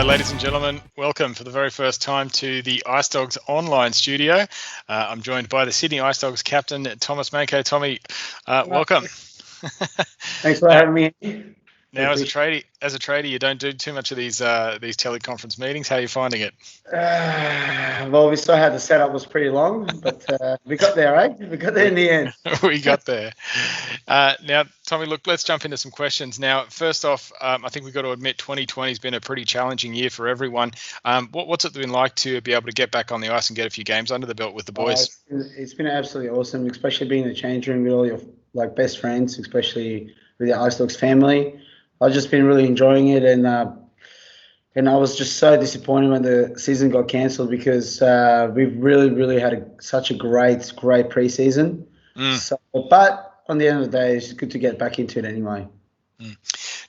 Ladies and gentlemen, welcome for the very first time to the Ice Dogs online studio. I'm joined by the Sydney Ice Dogs captain, Tomas Manco. Tommy, welcome. Thanks for having me. Now, as a tradie, you don't do too much of these teleconference meetings. How are you finding it? Well, we saw how the setup was pretty long, but we got there, right? We got there in the end. We got there. Now, Tommy, look, let's jump into some questions. Now, first off, I think we've got to admit 2020 has been a pretty challenging year for everyone. What's it been like to be able to get back on the ice and get a few games under the belt with the boys? It's been absolutely awesome, especially being in the change room with all your best friends, especially with the Ice Dogs family. I've just been really enjoying it, and I was just so disappointed when the season got cancelled because we've really had such a great preseason. So, but on the end of the day, it's good to get back into it anyway.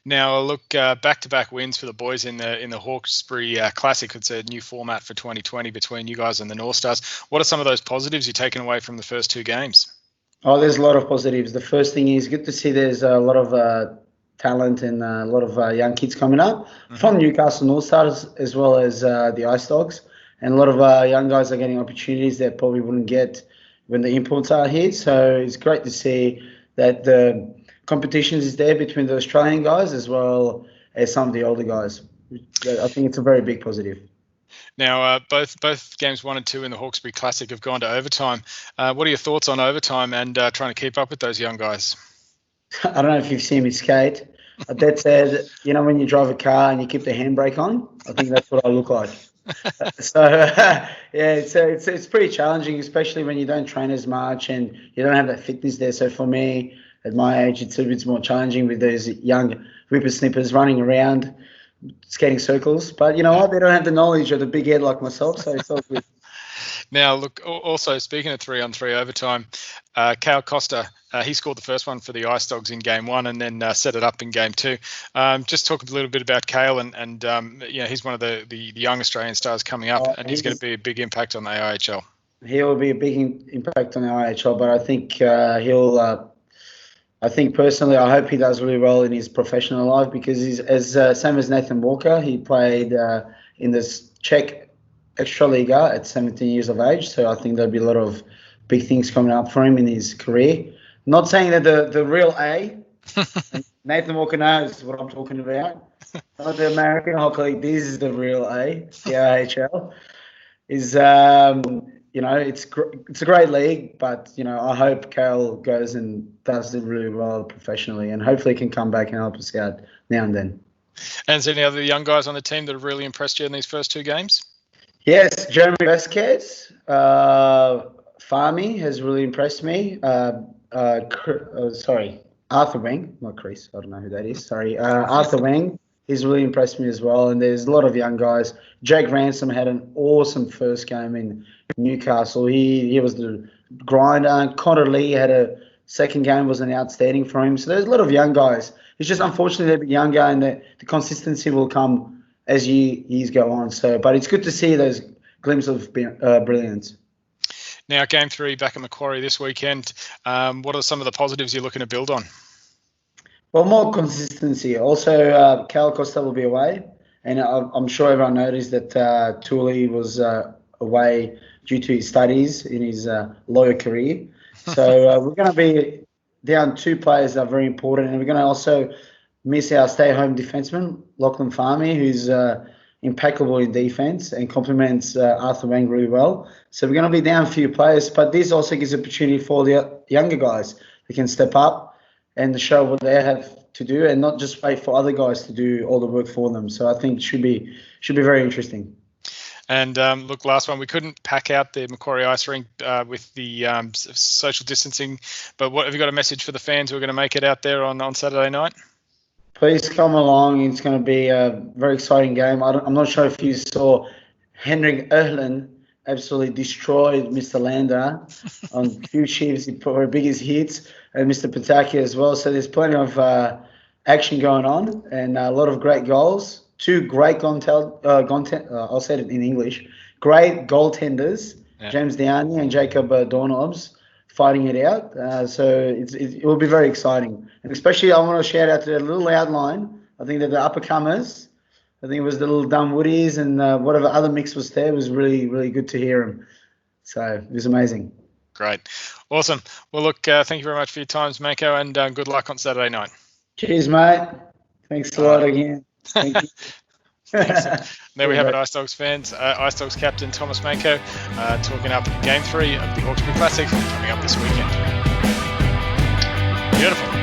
Now, look, back-to-back wins for the boys in the Hawkesbury Classic. It's a new format for 2020 between you guys and the North Stars. What are some of those positives you're taking away from the first two games? Oh, there's a lot of positives. The first thing is good to see there's a lot of talent and a lot of young kids coming up from Newcastle North Stars as well as the Ice Dogs, and a lot of young guys are getting opportunities that probably wouldn't get when the imports are here. So it's great to see that the competition is there between the Australian guys as well as some of the older guys. I think it's a very big positive. Now, both games 1 and 2 in the Hawkesbury Classic have gone to overtime. What are your thoughts on overtime and trying to keep up with those young guys? I don't know if you've seen me skate. That said, you know, when you drive a car and you keep the handbrake on, I think that's what I look like. So, it's pretty challenging, especially when you don't train as much and you don't have that fitness there. So for me, at my age, it's a bit more challenging with those young whippersnippers running around, skating circles. But you know what? They don't have the knowledge of the big head like myself, so it's all good. Now, look, also speaking of 3-on-3 overtime, Kale Costa, he scored the first one for the Ice Dogs in Game 1 and then set it up in Game 2. Just talk a little bit about Kale and he's one of the young Australian stars coming up, and he's going to be a big impact on the AIHL. He will be a big impact on the AIHL, but I think I think personally, I hope he does really well in his professional life because he's same as Nathan Walker. He played in this Czech Extraliga at 17 years of age, so I think there'll be a lot of big things coming up for him in his career. Not saying that the real A, Nathan Walker knows what I'm talking about. Not the American Hockey League. This is the real A, the AHL. Is it's a great league, but I hope Kale goes and does it really well professionally, and hopefully can come back and help us out now and then. And is there any other young guys on the team that have really impressed you in these first two games? Yes, Jeremy Vasquez, Farmy has really impressed me. Arthur Wang, not Chris. I don't know who that is. Sorry, Arthur Wang. He's really impressed me as well. And there's a lot of young guys. Jake Ransom had an awesome first game in Newcastle. He was the grinder. Connor Lee had a second game, was an outstanding for him. So there's a lot of young guys. It's just unfortunately they're a bit younger and the consistency will come as years go on. So, but it's good to see those glimpses of brilliance. Now, Game 3 back at Macquarie this weekend. What are some of the positives you're looking to build on? Well, more consistency. Also, Cal Costa will be away, and I'm sure everyone noticed that Tooley was away due to his studies in his lawyer career. So we're going to be down two players that are very important, and we're going to also miss our stay-home defenseman, Lachlan Farmy, who's impeccable in defense and complements Arthur Wang really well. So we're going to be down a few players, but this also gives opportunity for the younger guys who can step up and show what they have to do and not just wait for other guys to do all the work for them. So I think it should be very interesting. And look, last one, we couldn't pack out the Macquarie Ice Rink with the social distancing, but what have you got a message for the fans who are going to make it out there on Saturday night? Please come along. It's going to be a very exciting game. I'm not sure if you saw Henrik Öhlund absolutely destroyed Mr. Lander on a few shifts. He put her biggest hits, and Mr. Pataki as well. So there's plenty of action going on and a lot of great goals. Two great I'll say it in English. Great goaltenders, yeah. James Deani and Jacob Dornobs, fighting it out. So it will be very exciting. And especially I want to shout out to the little outline. I think that the uppercomers I think it was the little Dunwoodies and whatever other mix was there. It was really, really good to hear him. So it was amazing. Great. Awesome. Well, look, thank you very much for your time, Manco, and good luck on Saturday night. Cheers, mate. Thanks a lot again. Thank you. There we have it, Ice Dogs fans. Ice Dogs captain Tomas Manco talking up Game 3 of the Hawkesbury Classic coming up this weekend. Beautiful.